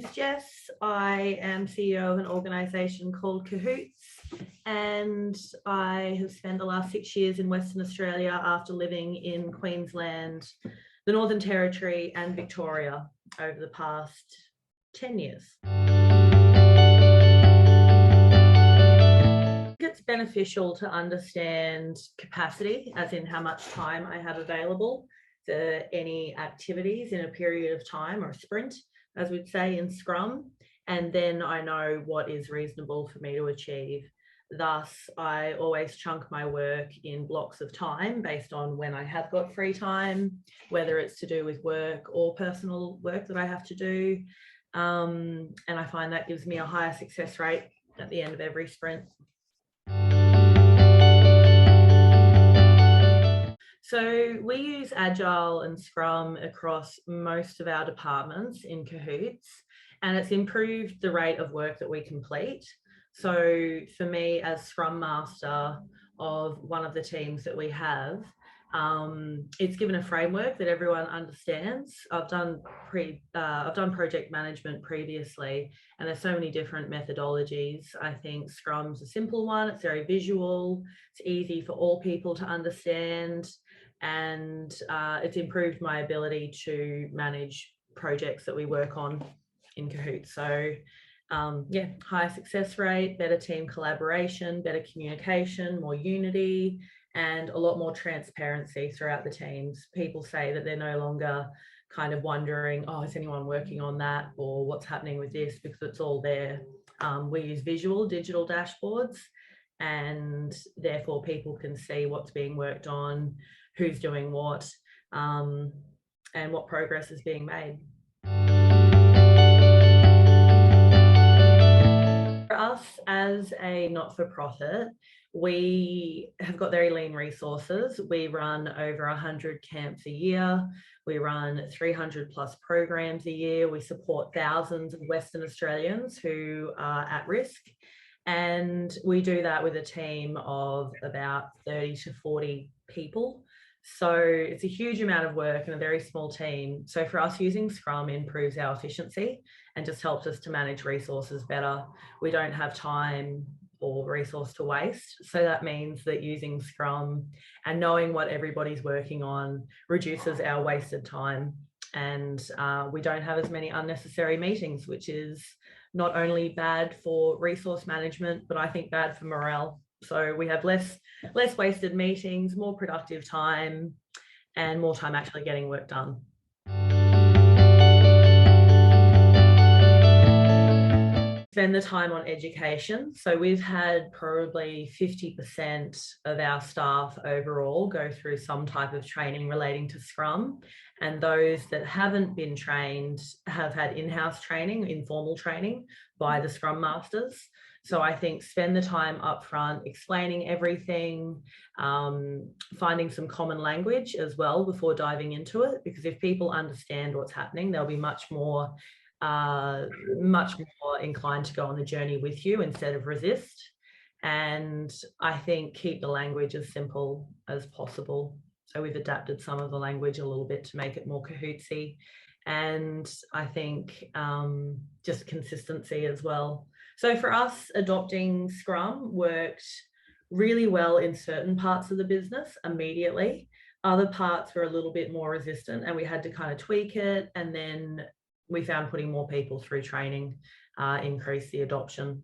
name's Jess. I am CEO of an organisation called Cahoots, and I have spent the last 6 years in Western Australia after living in Queensland, the Northern Territory and Victoria over the past 10 years. It's beneficial to understand capacity, as in how much time I have available for any activities in a period of time, or a sprint, as we'd say in Scrum, and then I know what is reasonable for me to achieve. Thus, I always chunk my work in blocks of time based on when I have got free time, whether it's to do with work or personal work that I have to do. And I find that gives me a higher success rate at the end of every sprint. So we use Agile and Scrum across most of our departments in Cahoots, and it's improved the rate of work that we complete. So for me, as Scrum Master of one of the teams that we have, it's given a framework that everyone understands. I've done project management previously, and there's so many different methodologies. I think Scrum's a simple one. It's very visual. It's easy for all people to understand, and it's improved my ability to manage projects that we work on in Cahoots. So yeah, higher success rate, better team collaboration, better communication, more unity, and a lot more transparency throughout the teams. People say that they're no longer kind of wondering, oh, is anyone working on that, or what's happening with this, because it's all there. We use visual digital dashboards, and therefore people can see what's being worked on, who's doing what, and what progress is being made. For us as a not-for-profit, we have got very lean resources. We run over 100 camps a year. We run 300 plus programs a year. We support thousands of Western Australians who are at risk. And we do that with a team of about 30 to 40 people. So it's a huge amount of work and a very small team. So for us, using Scrum improves our efficiency and just helps us to manage resources better. We don't have time or resource to waste. So that means that using Scrum and knowing what everybody's working on reduces our wasted time. And we don't have as many unnecessary meetings, which is not only bad for resource management, but I think bad for morale. So we have less wasted meetings, more productive time, and more time actually getting work done. Spend the time on education. So we've had probably 50% of our staff overall go through some type of training relating to Scrum. And those that haven't been trained have had in-house training, informal training by the Scrum Masters. So I think spend the time up front explaining everything, finding some common language as well before diving into it, because if people understand what's happening, they'll be much more inclined to go on the journey with you instead of resist. And I think keep the language as simple as possible. So we've adapted some of the language a little bit to make it more Cahootsy. And I think just consistency as well. So for us, adopting Scrum worked really well in certain parts of the business immediately. Other parts were a little bit more resistant, and we had to kind of tweak it. And then we found putting more people through training increased the adoption.